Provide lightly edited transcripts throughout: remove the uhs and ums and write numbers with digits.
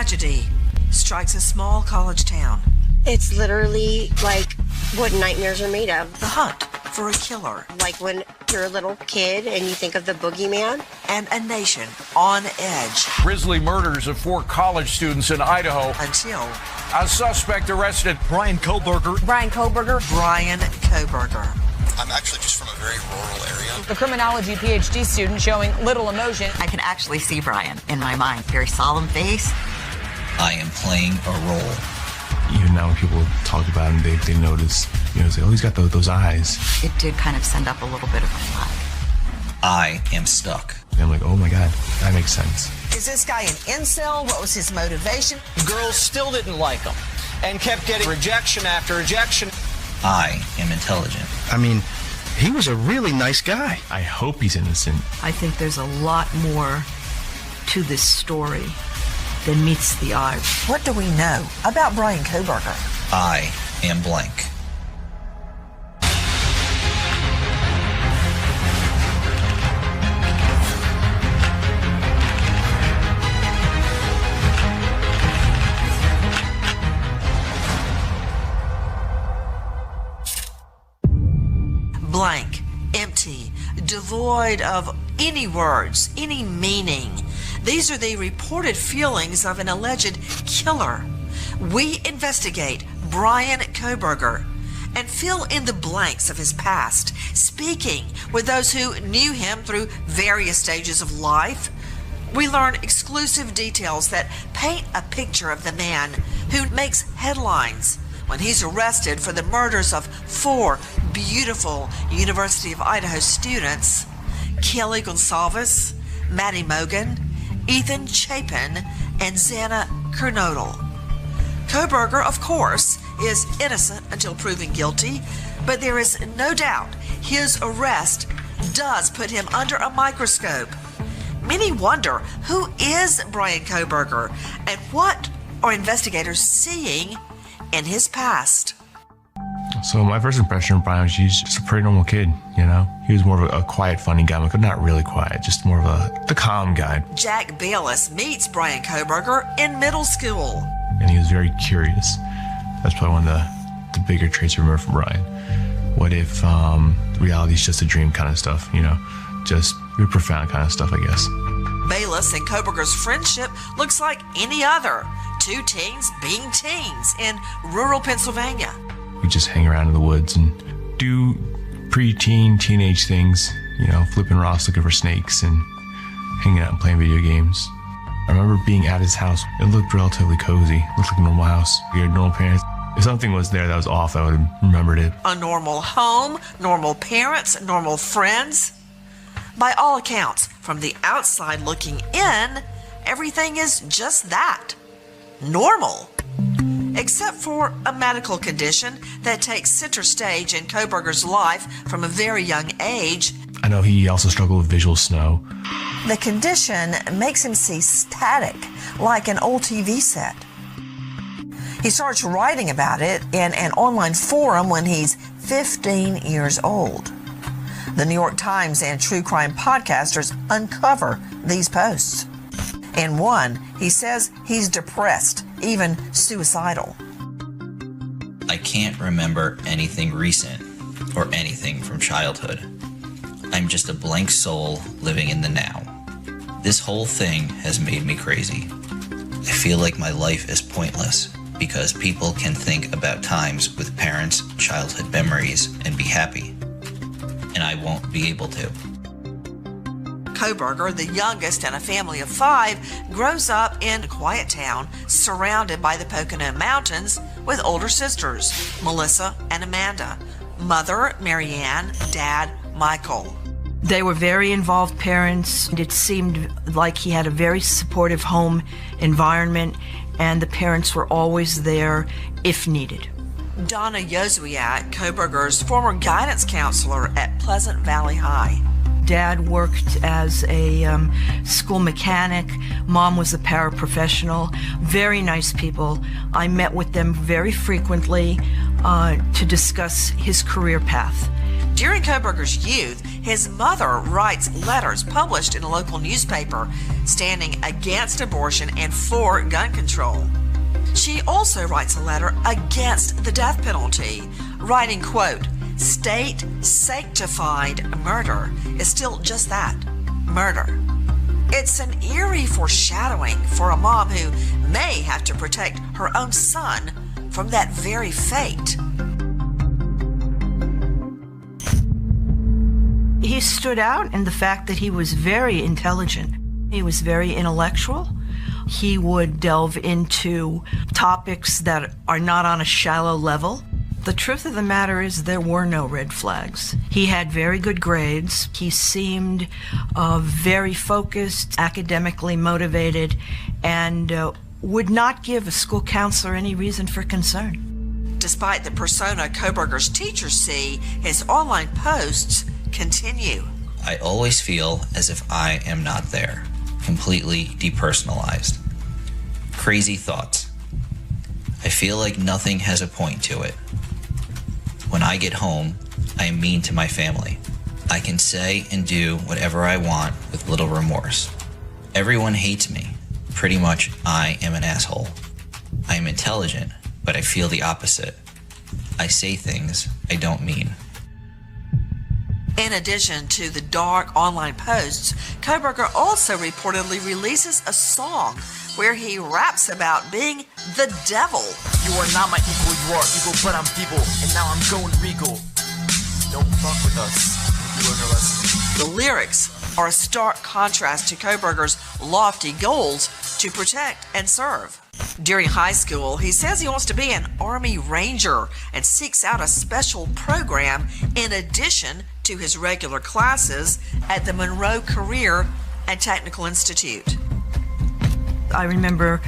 Tragedy strikes a small college town. It's literally like what nightmares are made of. The hunt for a killer. Like when you're a little kid and you think of the boogeyman. And a nation on edge. Grisly murders of 4 college students in Idaho. Until a suspect arrested. Bryan Kohberger. Bryan Kohberger. Bryan Kohberger. I'm actually just from a very rural area. The criminology PhD student showing little emotion. I can actually see Bryan in my mind. Very solemn face. I am playing a role. Even now when people talk about him, they notice, say, oh, he's got those eyes. It did kind of send up a little bit of a flag. I am stuck. And I'm like, oh my God, that makes sense. Is this guy an incel? What was his motivation? Girls still didn't like him and kept getting rejection after rejection. I am intelligent. I mean, he was a really nice guy. I hope he's innocent. I think there's a lot more to this story than meets the eye. What do we know about Bryan Kohberger? I am blank. Blank, empty, devoid of any words, any meaning. These are the reported feelings of an alleged killer. We investigate Bryan Kohberger and fill in the blanks of his past, speaking with those who knew him through various stages of life. We learn exclusive details that paint a picture of the man who makes headlines when he's arrested for the murders of 4 beautiful University of Idaho students: Kelly Gonsalves, Maddie Mogan, Ethan Chapin, and Xana Kernodle. Kohberger, of course, is innocent until proven guilty, but there is no doubt his arrest does put him under a microscope. Many wonder, who is Bryan Kohberger, and what are investigators seeing in his past? So my first impression of Bryan was he's just a pretty normal kid, He was more of a quiet, funny guy, but not really quiet, just more of the calm guy. Jack Bayless meets Bryan Kohberger in middle school. And he was very curious. That's probably one of the bigger traits I remember from Bryan. What if reality is just a dream kind of stuff, Just really profound kind of stuff, I guess. Bayless and Kohberger's friendship looks like any other. 2 teens being teens in rural Pennsylvania. We just hang around in the woods and do preteen, teenage things, flipping rocks, looking for snakes, and hanging out and playing video games. I remember being at his house. It looked relatively cozy. It looked like a normal house. We had normal parents. If something was there that was off, I would have remembered it. A normal home, normal parents, normal friends. By all accounts, from the outside looking in, everything is just that. Normal. Except for a medical condition that takes center stage in Kohberger's life from a very young age. I know he also struggled with visual snow. The condition makes him see static, like an old TV set. He starts writing about it in an online forum when he's 15 years old. The New York Times and true crime podcasters uncover these posts. In one, he says he's depressed, even suicidal. I can't remember anything recent or anything from childhood. I'm just a blank soul living in the now. This whole thing has made me crazy. I feel like my life is pointless because people can think about times with parents' childhood memories and be happy, and I won't be able to. Kohberger, the youngest in a family of 5, grows up in a quiet town surrounded by the Pocono Mountains with older sisters, Melissa and Amanda, mother, Marianne, dad, Michael. They were very involved parents. It seemed like he had a very supportive home environment, and the parents were always there if needed. Donna Yozuiak, Kohberger's former guidance counselor at Pleasant Valley High. Dad worked as a school mechanic. Mom was a paraprofessional. Very nice people. I met with them very frequently to discuss his career path. During Kohberger's youth, his mother writes letters published in a local newspaper standing against abortion and for gun control. She also writes a letter against the death penalty, writing, quote, "State sanctified murder is still just that, murder." It's an eerie foreshadowing for a mom who may have to protect her own son from that very fate. He stood out in the fact that he was very intelligent. He was very intellectual. He would delve into topics that are not on a shallow level. The truth of the matter is there were no red flags. He had very good grades. He seemed very focused, academically motivated, and would not give a school counselor any reason for concern. Despite the persona Kohberger's teachers see, his online posts continue. I always feel as if I am not there, completely depersonalized. Crazy thoughts. I feel like nothing has a point to it. When I get home, I am mean to my family. I can say and do whatever I want with little remorse. Everyone hates me. Pretty much, I am an asshole. I am intelligent, but I feel the opposite. I say things I don't mean. In addition to the dark online posts, Kohberger also reportedly releases a song where he raps about being the devil. You are not my equal, you are equal, but I'm feeble, and now I'm going regal. Don't fuck with us. You learn a lesson. The lyrics are a stark contrast to Kohberger's lofty goals to protect and serve. During high school, he says he wants to be an Army Ranger and seeks out a special program in addition to his regular classes at the Monroe Career and Technical Institute. I remember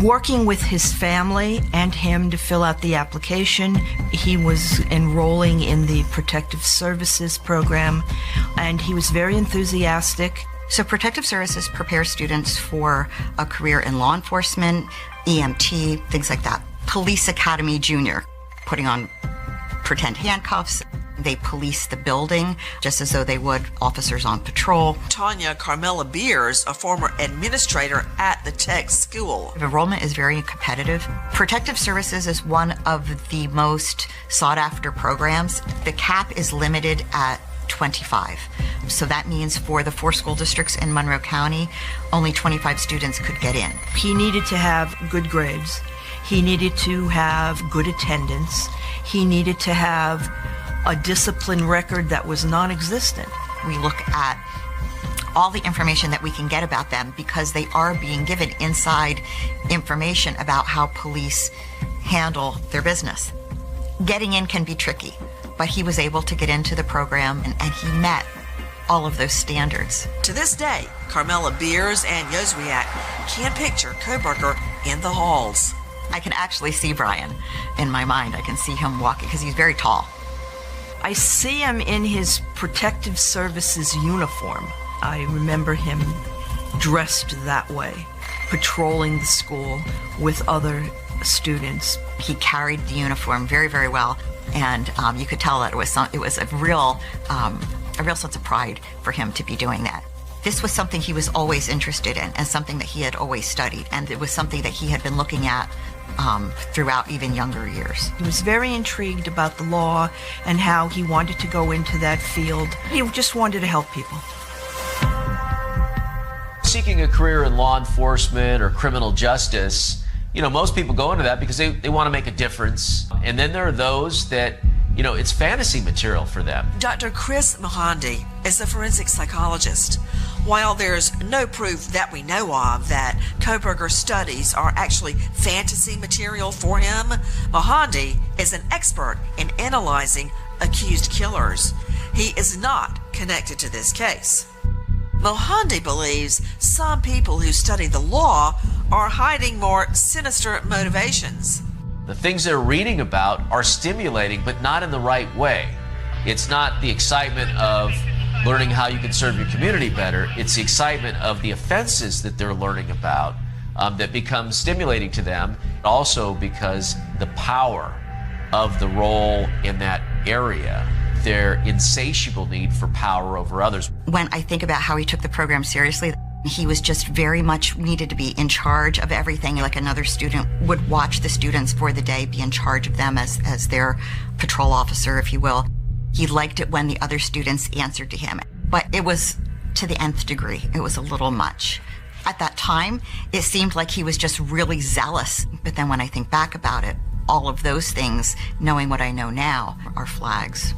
working with his family and him to fill out the application. He was enrolling in the Protective Services program, and he was very enthusiastic. So Protective Services prepares students for a career in law enforcement, EMT, things like that. Police Academy Junior, putting on pretend handcuffs. They police the building just as though they would officers on patrol. Tanya Carmela Beers, a former administrator at the tech school. Enrollment is very competitive. Protective Services is one of the most sought after programs. The cap is limited at 25. So that means for the 4 school districts in Monroe County, only 25 students could get in. He needed to have good grades. He needed to have good attendance. He needed to have a discipline record that was non-existent. We look at all the information that we can get about them because they are being given inside information about how police handle their business. Getting in can be tricky, but he was able to get into the program and he met all of those standards. To this day, Carmela Beers and Yoswiak can picture Kohberger in the halls. I can actually see Bryan in my mind. I can see him walking because he's very tall. I see him in his Protective Services uniform. I remember him dressed that way, patrolling the school with other students. He carried the uniform very, very well, and you could tell that it was a real sense of pride for him to be doing that. This was something he was always interested in and something that he had always studied, and it was something that he had been looking at throughout even younger years. He was very intrigued about the law and how he wanted to go into that field. He just wanted to help people. Seeking a career in law enforcement or criminal justice, most people go into that because they want to make a difference. And then there are those that, it's fantasy material for them. Dr. Chris Mohandi is a forensic psychologist. While there's no proof that we know of that Kohberger's studies are actually fantasy material for him, Mohandi is an expert in analyzing accused killers. He is not connected to this case. Mohandi believes some people who study the law are hiding more sinister motivations. The things they're reading about are stimulating, but not in the right way. It's not the excitement of learning how you can serve your community better. It's the excitement of the offenses that they're learning about that becomes stimulating to them. Also because the power of the role in that area their insatiable need for power over others. When I think about how he took the program seriously, he was just very much needed to be in charge of everything. Like another student would watch the students for the day, be in charge of them as their patrol officer, if you will. He liked it when the other students answered to him, but it was to the nth degree. It was a little much. At that time, it seemed like he was just really zealous. But then when I think back about it, all of those things, knowing what I know now, are flags.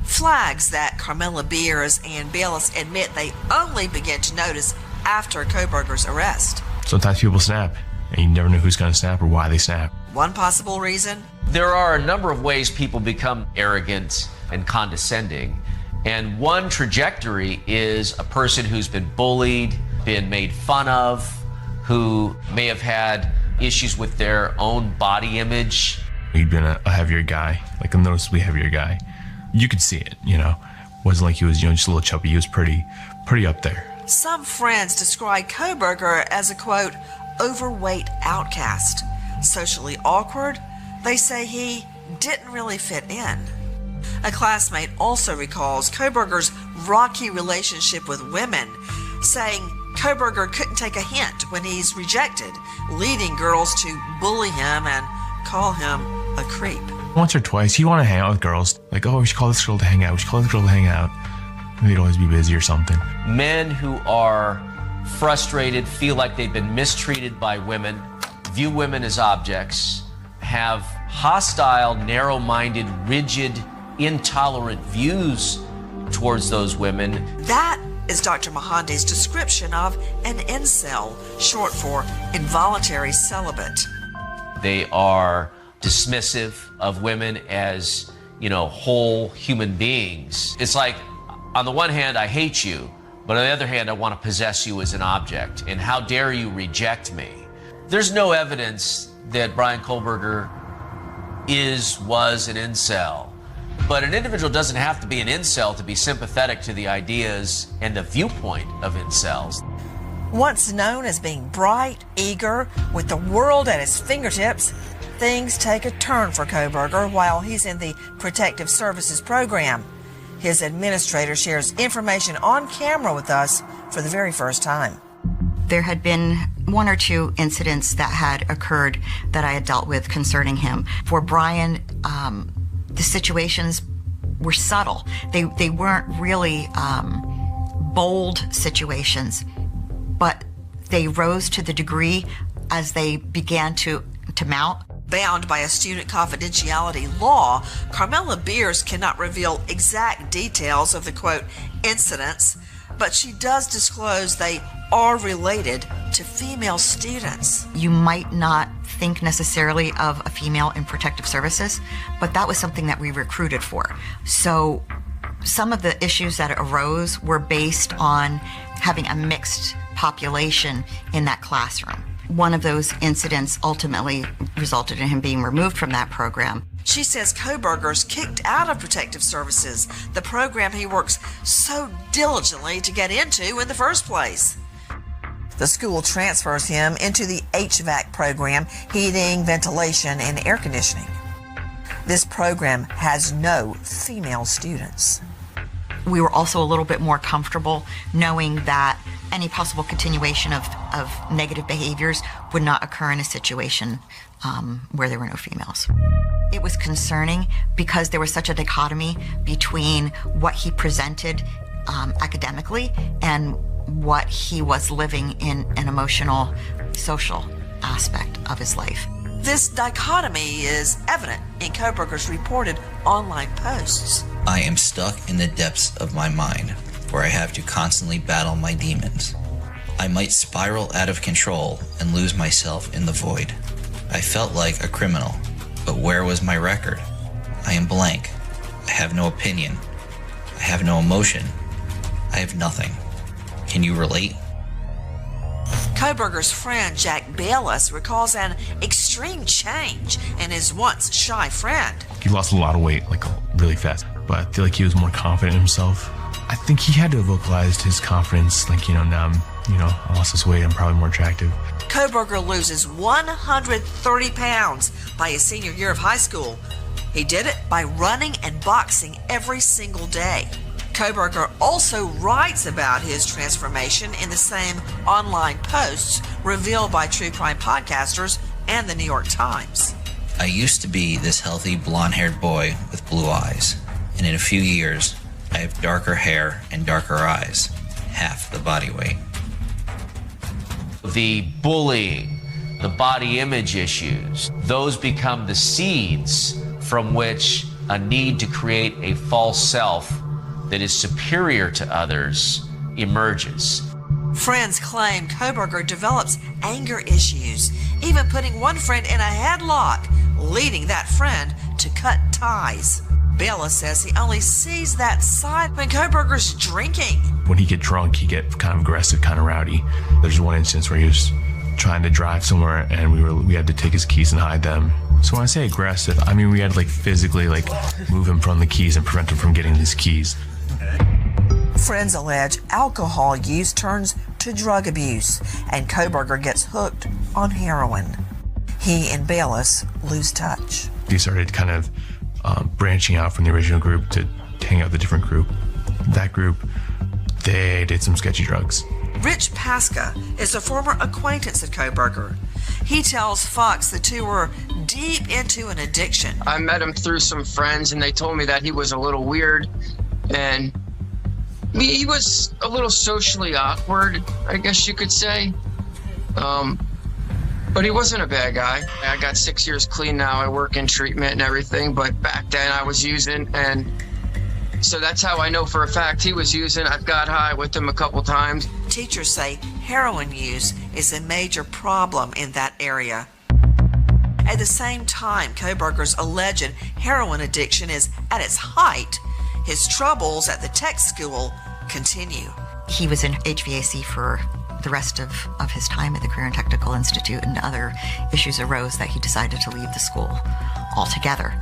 Flags that Carmela Beers and Bayless admit they only began to notice after Kohberger's arrest. Sometimes people snap, and you never know who's going to snap or why they snap. One possible reason? There are a number of ways people become arrogant and condescending. And one trajectory is a person who's been bullied, been made fun of, who may have had issues with their own body image. He'd been a heavier guy, like a noticeably heavier guy. You could see it, you know. Wasn't like he was, just a little chubby. He was pretty up there. Some friends describe Kohberger as a, quote, overweight outcast. Socially awkward, they say he didn't really fit in. A classmate also recalls Kohberger's rocky relationship with women, saying Kohberger couldn't take a hint when he's rejected, leading girls to bully him and call him a creep. Once or twice, he'd want to hang out with girls. Like, oh, we should call this girl to hang out. We should call this girl to hang out. They'd always be busy or something. Men who are frustrated, feel like they've been mistreated by women, view women as objects, have hostile, narrow-minded, rigid, intolerant views towards those women. That is Dr. Mahandi's description of an incel, short for involuntary celibate. They are dismissive of women as, whole human beings. It's like, on the one hand, I hate you, but on the other hand, I want to possess you as an object. And how dare you reject me? There's no evidence that Bryan Kohberger was an incel. But an individual doesn't have to be an incel to be sympathetic to the ideas and the viewpoint of incels. Once known as being bright, eager, with the world at his fingertips, things take a turn for Kohberger while he's in the Protective Services program. His administrator shares information on camera with us for the very first time. There had been one or two incidents that had occurred that I had dealt with concerning him. For Bryan, the situations were subtle. They weren't really bold situations, but they rose to the degree as they began to mount. Bound by a student confidentiality law, Carmela Beers cannot reveal exact details of the, quote, incidents, but she does disclose they are related to female students. You might not think necessarily of a female in protective services, but that was something that we recruited for. So some of the issues that arose were based on having a mixed population in that classroom. One of those incidents ultimately resulted in him being removed from that program. She says Kohberger's kicked out of Protective Services, the program he works so diligently to get into in the first place. The school transfers him into the HVAC program, heating, ventilation, and air conditioning. This program has no female students. We were also a little bit more comfortable knowing that any possible continuation of negative behaviors would not occur in a situation where there were no females. It was concerning because there was such a dichotomy between what he presented academically and what he was living in an emotional, social aspect of his life. This dichotomy is evident in Kohberger's reported online posts. I am stuck in the depths of my mind, where I have to constantly battle my demons. I might spiral out of control and lose myself in the void. I felt like a criminal, but where was my record? I am blank. I have no opinion. I have no emotion. I have nothing. Can you relate? Kohberger's friend Jack Bayless recalls an extreme change in his once shy friend. He lost a lot of weight, like really fast, but I feel like he was more confident in himself. I think he had to have vocalized his confidence, like, now I lost this weight, I'm probably more attractive. Kohberger loses 130 pounds by his senior year of high school. He did it by running and boxing every single day. Kohberger also writes about his transformation in the same online posts revealed by true crime podcasters and the New York Times. I used to be this healthy blonde-haired boy with blue eyes, and in a few years, I have darker hair and darker eyes, half the body weight. The bullying, the body image issues, those become the seeds from which a need to create a false self that is superior to others emerges. Friends claim Kohberger develops anger issues, even putting one friend in a headlock, leading that friend to cut ties. Bella says he only sees that side when Kohberger's drinking. When he get drunk, he get kind of aggressive, kind of rowdy. There's one instance where he was trying to drive somewhere and we had to take his keys and hide them. So when I say aggressive, I mean we had to physically move him from the keys and prevent him from getting his keys. Friends allege alcohol use turns to drug abuse, and Kohberger gets hooked on heroin. He and Bayless lose touch. He started kind of branching out from the original group to hang out with a different group. That group, they did some sketchy drugs. Rich Pasca is a former acquaintance of Kohberger. He tells Fox the two were deep into an addiction. I met him through some friends, and they told me that he was a little weird, and he was a little socially awkward, I guess you could say. But he wasn't a bad guy. I got 6 years clean now. I work in treatment and everything, but back then I was using, and so that's how I know for a fact he was using. I've got high with him a couple times. Teachers say heroin use is a major problem in that area. At the same time Kohberger's alleged heroin addiction is at its height, his troubles at the tech school continue. He was in HVAC for the rest of his time at the Career and Technical Institute, and other issues arose that he decided to leave the school altogether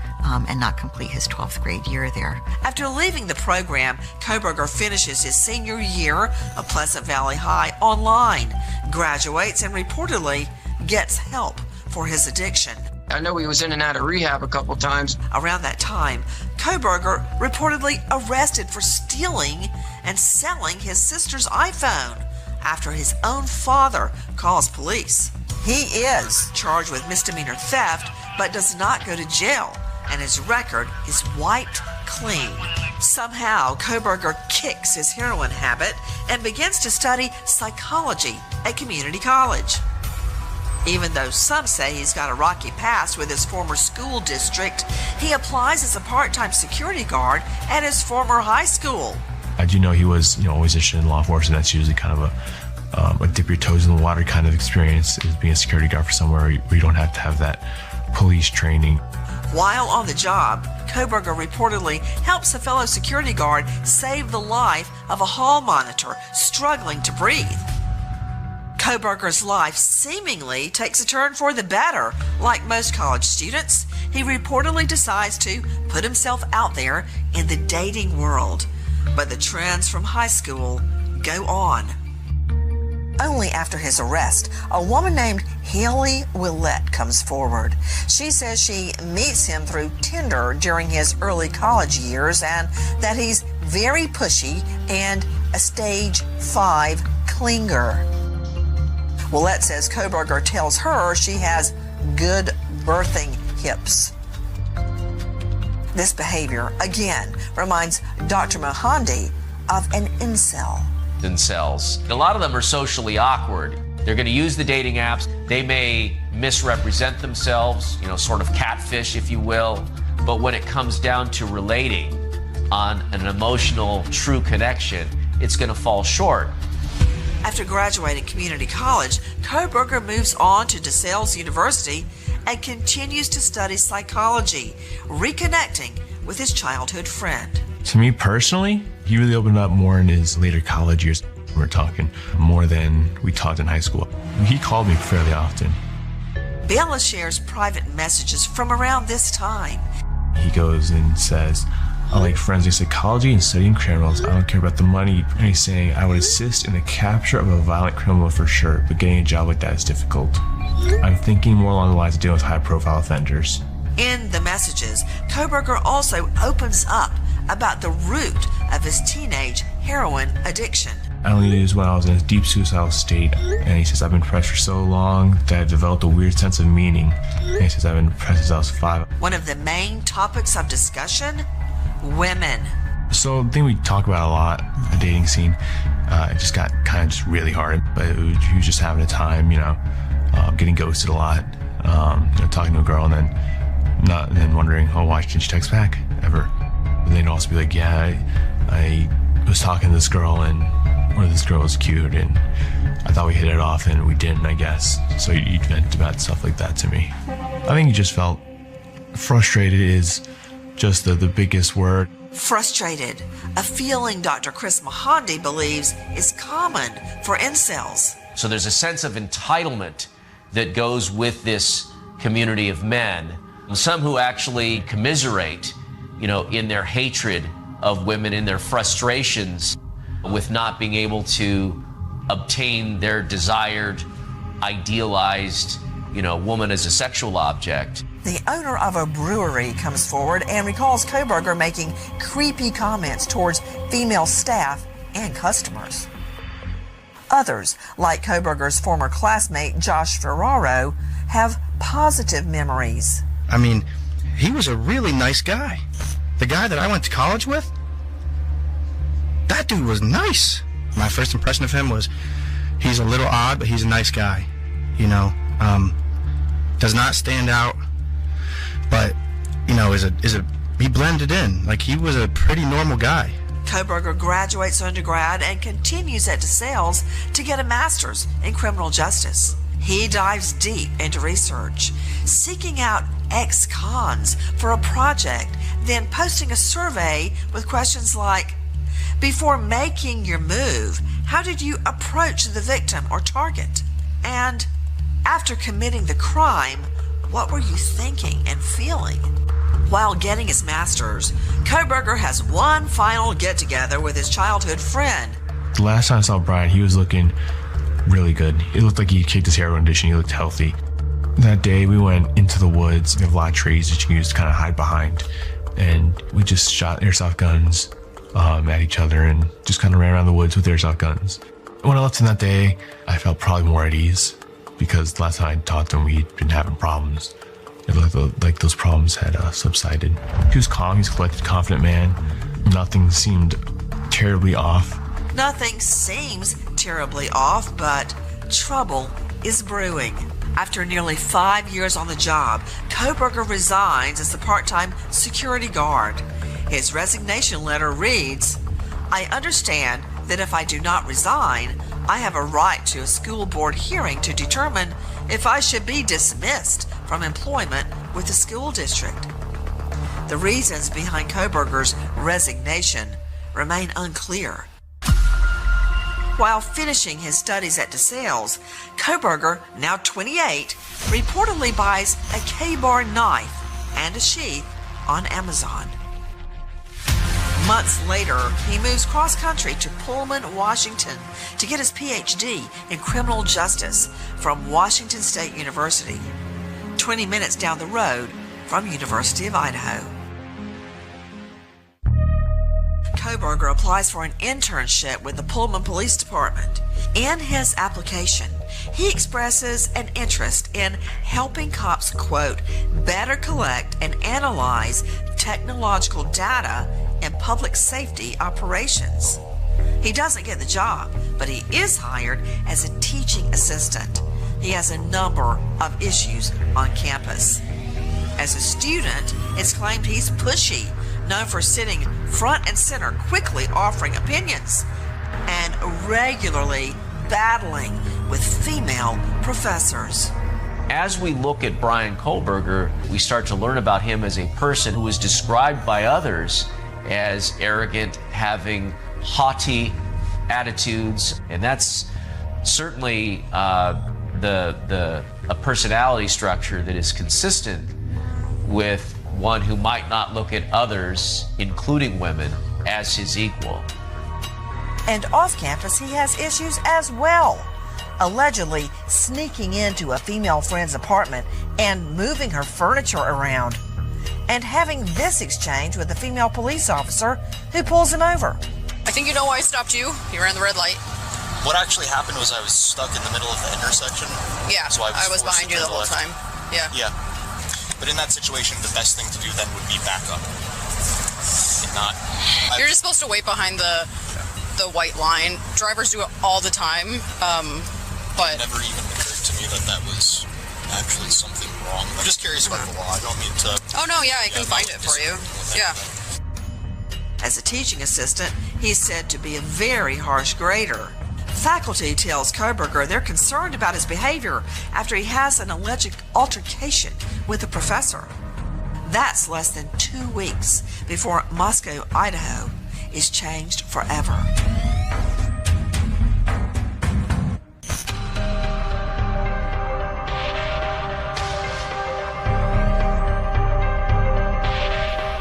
and not complete his 12th grade year there. After leaving the program, Kohberger finishes his senior year of Pleasant Valley High online, graduates, and reportedly gets help for his addiction. I know he was in and out of rehab a couple times. Around that time, Kohberger reportedly arrested for stealing and selling his sister's iPhone after his own father calls police. He is charged with misdemeanor theft, but does not go to jail, and his record is wiped clean. Somehow, Kohberger kicks his heroin habit and begins to study psychology at community college. Even though some say he's got a rocky past with his former school district, he applies as a part-time security guard at his former high school. I do know he was, always interested in law enforcement. That's usually kind of a dip your toes in the water kind of experience, is being a security guard for somewhere where you don't have to have that police training. While on the job, Kohberger reportedly helps a fellow security guard save the life of a hall monitor struggling to breathe. Kohberger's life seemingly takes a turn for the better. Like most college students, he reportedly decides to put himself out there in the dating world. But the trends from high school go on. Only after his arrest, a woman named Haley Willette comes forward. She says she meets him through Tinder during his early college years and that he's very pushy and a stage 5 clinger. Willette says Kohberger tells her she has good birthing hips. This behavior, again, reminds Dr. Mohandi of an incel. Incels. A lot of them are socially awkward. They're going to use the dating apps. They may misrepresent themselves, sort of catfish, if you will. But when it comes down to relating on an emotional, true connection, it's going to fall short. After graduating community college, Kohberger moves on to DeSales University and continues to study psychology, reconnecting with his childhood friend. To me personally, he really opened up more in his later college years. We're talking more than we talked in high school. He called me fairly often. Bella shares private messages from around this time. He goes and says, I like forensic psychology and studying criminals. I don't care about the money. And he's saying, I would assist in the capture of a violent criminal for sure, but getting a job like that is difficult. I'm thinking more along the lines of dealing with high-profile offenders. In the messages, Kohberger also opens up about the root of his teenage heroin addiction. I only knew this when I was in a deep suicidal state. And he says, I've been depressed for so long that I developed a weird sense of meaning. And he says, I've been depressed since I was 5. One of the main topics of discussion, women. So the thing we talk about a lot, the dating scene, it just got kind of just really hard. But he was just having a time, getting ghosted a lot, talking to a girl and then wondering, oh, why didn't she text back ever? And they'd also be like, yeah, I was talking to this girl or this girl was cute and I thought we hit it off and we didn't, I guess. So he'd vent about stuff like that to me. I think he just felt frustrated is just the biggest word. Frustrated, a feeling Dr. Chris Mahandi believes is common for incels. So there's a sense of entitlement that goes with this community of men. Some who actually commiserate, in their hatred of women, in their frustrations with not being able to obtain their desired, idealized, woman as a sexual object. The owner of a brewery comes forward and recalls Kohberger making creepy comments towards female staff and customers. Others, like Kohberger's former classmate Josh Ferraro, have positive memories. I mean, he was a really nice guy. The guy that I went to college with, that dude was nice. My first impression of him was he's a little odd, but he's a nice guy. Does not stand out, but he blended in. Like, he was a pretty normal guy. Kohberger graduates undergrad and continues at DeSales to get a master's in criminal justice. He dives deep into research, seeking out ex-cons for a project, then posting a survey with questions like, before making your move, how did you approach the victim or target? And after committing the crime, what were you thinking and feeling? While getting his master's, Kohberger has one final get-together with his childhood friend. The last time I saw Bryan, he was looking really good. It looked like he kicked his heroin addiction. He looked healthy. That day, we went into the woods. We have a lot of trees that you can use to kind of hide behind. And we just shot airsoft guns at each other and just kind of ran around the woods with airsoft guns. When I left him that day, I felt probably more at ease because the last time I talked to him, we'd been having problems. It looked like those problems had subsided. He was calm, he's a collected, confident man. Nothing seemed terribly off. Nothing seems terribly off, but trouble is brewing. After nearly 5 years on the job, Kohberger resigns as the part-time security guard. His resignation letter reads, I understand that if I do not resign, I have a right to a school board hearing to determine if I should be dismissed from employment with the school district. The reasons behind Kohberger's resignation remain unclear. While finishing his studies at DeSales, Kohberger, now 28, reportedly buys a K-bar knife and a sheath on Amazon. Months later, he moves cross-country to Pullman, Washington to get his PhD in criminal justice from Washington State University, 20 minutes down the road from University of Idaho. Kohberger applies for an internship with the Pullman Police Department. In his application, he expresses an interest in helping cops, quote, better collect and analyze technological data in public safety operations. He doesn't get the job, but he is hired as a teaching assistant. He has a number of issues on campus. As a student, it's claimed he's pushy, known for sitting front and center, quickly offering opinions, and regularly battling with female professors. As we look at Bryan Kohberger, we start to learn about him as a person who is described by others as arrogant, having haughty attitudes, and that's certainly a personality structure that is consistent with one who might not look at others, including women, as his equal. And off campus, he has issues as well, allegedly sneaking into a female friend's apartment and moving her furniture around. and having this exchange with a female police officer who pulls him over. I think you know why I stopped you. You ran the red light. What actually happened was I was stuck in the middle of the intersection. Yeah, so I was behind you the whole time. Yeah. Yeah. But in that situation, the best thing to do then would be back up. You're just supposed to wait behind the white line. Drivers do it all the time, but it never even occurred to me that was actually something wrong. I'm just curious about the law. I don't mean to. Oh no, yeah, I can find it for you. Yeah. As a teaching assistant, he's said to be a very harsh grader. Faculty tells Kohberger they're concerned about his behavior after he has an alleged altercation with a professor. That's less than 2 weeks before Moscow, Idaho is changed forever.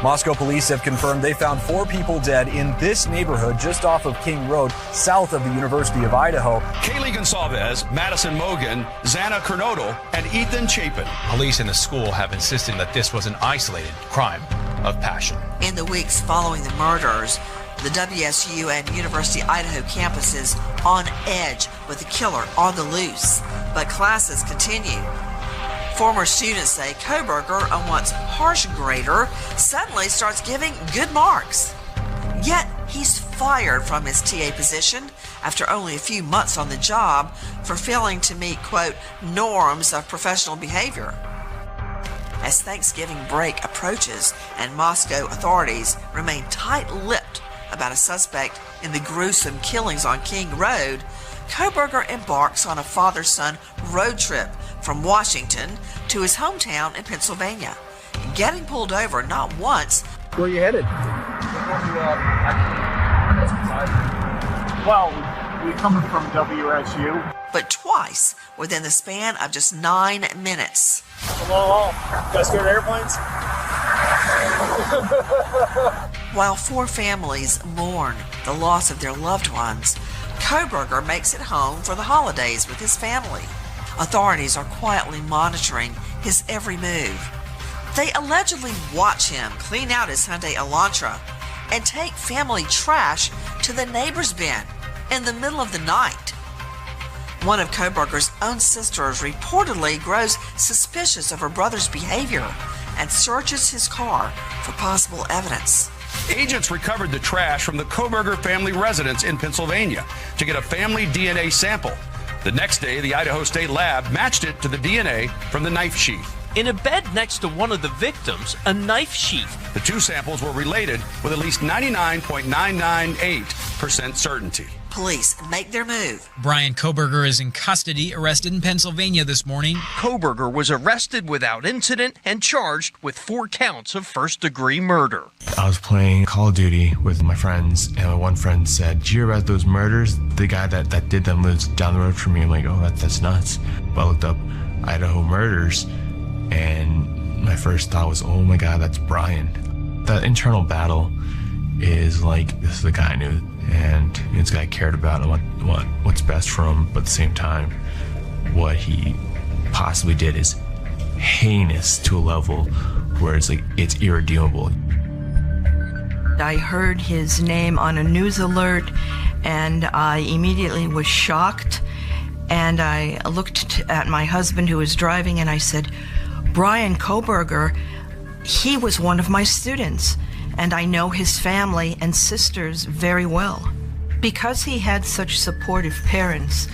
Moscow police have confirmed they found 4 people dead in this neighborhood just off of King Road, south of the University of Idaho. Kaylee Gonsalves, Madison Mogan, Xana Kernodle, and Ethan Chapin. Police in the school have insisted that this was an isolated crime of passion. In the weeks following the murders, the WSU and University of Idaho campuses on edge with the killer on the loose. But classes continue. Former students say Kohberger, a once harsh grader, suddenly starts giving good marks. Yet he's fired from his TA position after only a few months on the job for failing to meet, quote, norms of professional behavior. As Thanksgiving break approaches and Moscow authorities remain tight-lipped about a suspect in the gruesome killings on King Road, Kohberger embarks on a father-son road trip from Washington to his hometown in Pennsylvania, getting pulled over not once. Where are you headed? Well, we're coming from WSU. But twice within the span of just 9 minutes. Hello, you guys scared of airplanes? While 4 families mourn the loss of their loved ones, Kohberger makes it home for the holidays with his family. Authorities are quietly monitoring his every move. They allegedly watch him clean out his Hyundai Elantra and take family trash to the neighbor's bin in the middle of the night. One of Kohberger's own sisters reportedly grows suspicious of her brother's behavior and searches his car for possible evidence. Agents recovered the trash from the Kohberger family residence in Pennsylvania to get a family DNA sample. The next day, the Idaho State Lab matched it to the DNA from the knife sheath. In a bed next to one of the victims, a knife sheath. The 2 samples were related with at least 99.998% certainty. Police make their move. Bryan Kohberger is in custody, arrested in Pennsylvania this morning. Kohberger was arrested without incident and charged with 4 counts of first-degree murder. I was playing Call of Duty with my friends, and my one friend said, "Did you hear about those murders? The guy that did them lives down the road from me." I'm like, "Oh, that's nuts." But I looked up Idaho murders, and my first thought was, "Oh my God, that's Bryan." That internal battle is like, this is the guy I knew, and this guy cared about and what's best for him, but at the same time, what he possibly did is heinous to a level where it's like, it's irredeemable. I heard his name on a news alert, and I immediately was shocked, and I looked at my husband who was driving, and I said, "Bryan Kohberger, he was one of my students, and I know his family and sisters very well." Because he had such supportive parents,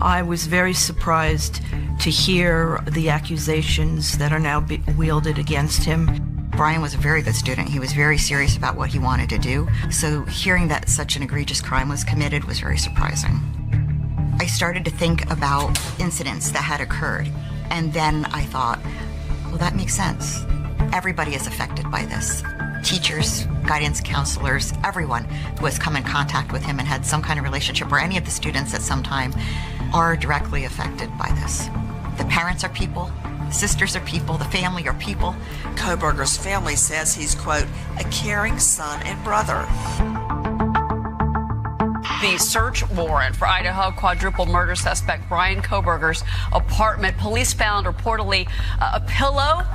I was very surprised to hear the accusations that are now wielded against him. Bryan was a very good student. He was very serious about what he wanted to do. So hearing that such an egregious crime was committed was very surprising. I started to think about incidents that had occurred. And then I thought, well, that makes sense. Everybody is affected by this. Teachers, guidance counselors, everyone who has come in contact with him and had some kind of relationship, or any of the students at some time, are directly affected by this. The parents are people, the sisters are people, the family are people. Kohberger's family says he's, quote, a caring son and brother. The search warrant for Idaho quadruple murder suspect Bryan Kohberger's apartment. Police found reportedly a pillow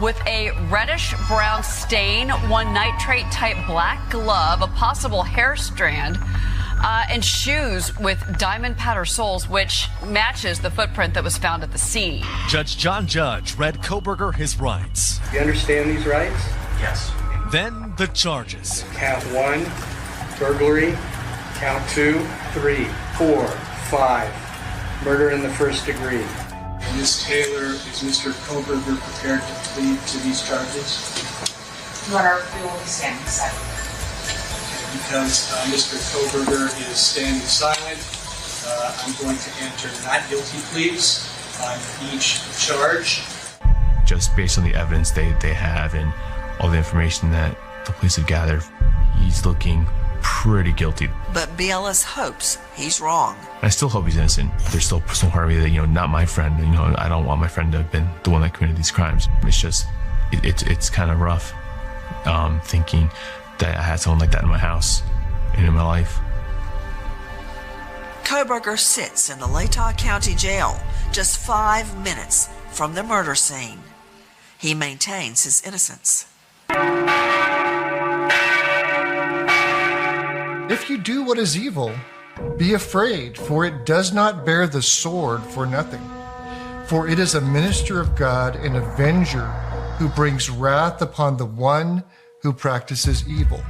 with a reddish-brown stain, one nitrate-type black glove, a possible hair strand, and shoes with diamond-pattern soles, which matches the footprint that was found at the scene. Judge John Judge read Kohberger his rights. You understand these rights? Yes. Then the charges. Count 1, burglary. Count 2, 3, 4, 5, murder in the first degree. Ms. Taylor, is Mr. Kohberger prepared to plead to these charges? Your Honor, we will be standing silent. Because Mr. Kohberger is standing silent, I'm going to enter not guilty pleas on each charge. Just based on the evidence they have and all the information that the police have gathered, he's looking pretty guilty. But BLS hopes he's wrong. I still hope he's innocent. There's still some part of me that, not my friend. I don't want my friend to have been the one that committed these crimes. It's just, it's kind of rough thinking that I had someone like that in my house and in my life. Kohberger sits in the Latah County Jail just 5 minutes from the murder scene. He maintains his innocence. If you do what is evil, be afraid, for it does not bear the sword for nothing. For it is a minister of God, an avenger, who brings wrath upon the one who practices evil.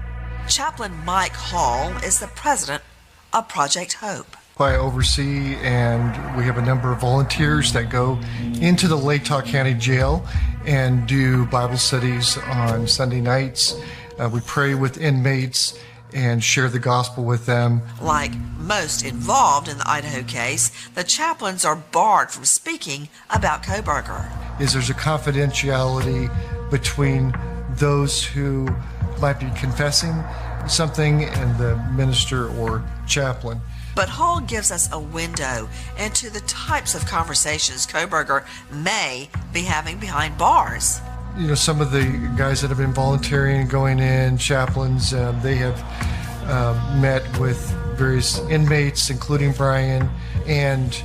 Chaplain Mike Hall is the president of Project Hope. I oversee, and we have a number of volunteers that go into the Latah County Jail and do Bible studies on Sunday nights. We pray with inmates and share the gospel with them. Like most involved in the Idaho case, the chaplains are barred from speaking about Kohberger. There's a confidentiality between those who might be confessing something and the minister or chaplain. But Hall gives us a window into the types of conversations Kohberger may be having behind bars. Some of the guys that have been volunteering and going in, chaplains, they have met with various inmates, including Bryan, and,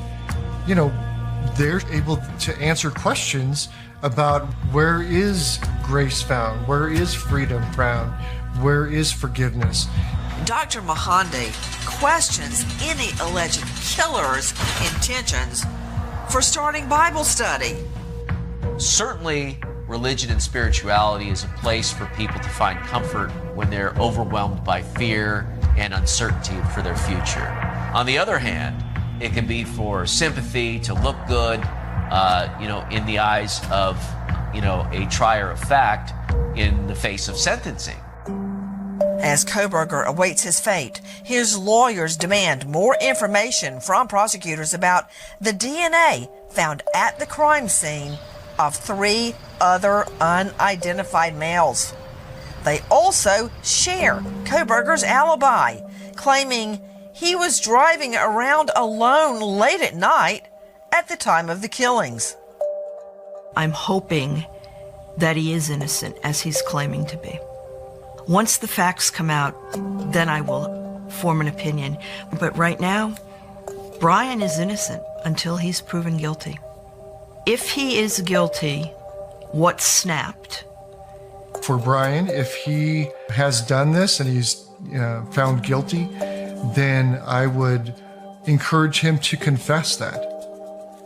they're able to answer questions about where is grace found, where is freedom found, where is forgiveness. Dr. Mahandi questions any alleged killer's intentions for starting Bible study. Certainly, religion and spirituality is a place for people to find comfort when they're overwhelmed by fear and uncertainty for their future. On the other hand, it can be for sympathy, to look good, in the eyes of, a trier of fact in the face of sentencing. As Kohberger awaits his fate, his lawyers demand more information from prosecutors about the DNA found at the crime scene of 3 other unidentified males. They also share Kohberger's alibi, claiming he was driving around alone late at night at the time of the killings. I'm hoping that he is innocent, as he's claiming to be. Once the facts come out, then I will form an opinion. But right now, Bryan is innocent until he's proven guilty. If he is guilty, what snapped? For Bryan, if he has done this and he's found guilty, then I would encourage him to confess that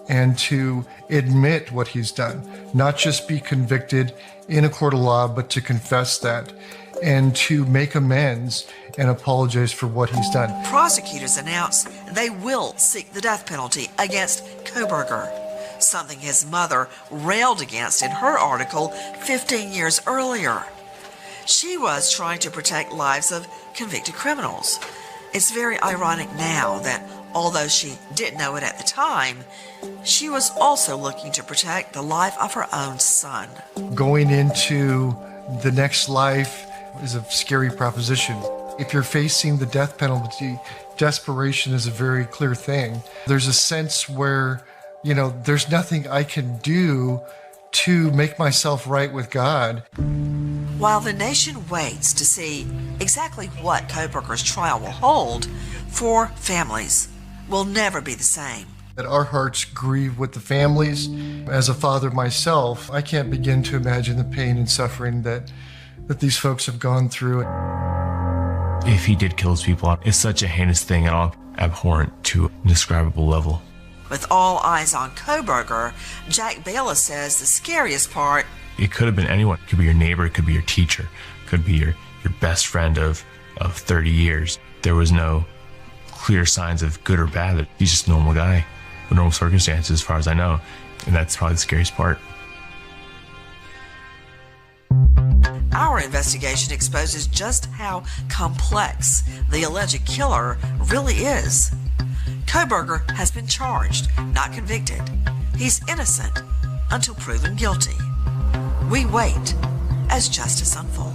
and to admit what he's done, not just be convicted in a court of law, but to confess that and to make amends and apologize for what he's done. Prosecutors announce they will seek the death penalty against Kohberger, something his mother railed against in her article 15 years earlier. She was trying to protect lives of convicted criminals. It's very ironic now that, although she didn't know it at the time, she was also looking to protect the life of her own son. Going into the next life is a scary proposition. If you're facing the death penalty, desperation is a very clear thing. There's a sense where, there's nothing I can do to make myself right with God. While the nation waits to see exactly what Kohberger's trial will hold, for families will never be the same. That our hearts grieve with the families. As a father myself, I can't begin to imagine the pain and suffering that these folks have gone through. If he did kill his people, it's such a heinous thing and all abhorrent to an indescribable level. With all eyes on Kohberger, Jack Bayless says the scariest part. It could have been anyone. It could be your neighbor, it could be your teacher, it could be your best friend of 30 years. There was no clear signs of good or bad. He's just a normal guy with normal circumstances as far as I know. And that's probably the scariest part. Our investigation exposes just how complex the alleged killer really is. Kohberger has been charged, not convicted. He's innocent until proven guilty. We wait as justice unfolds.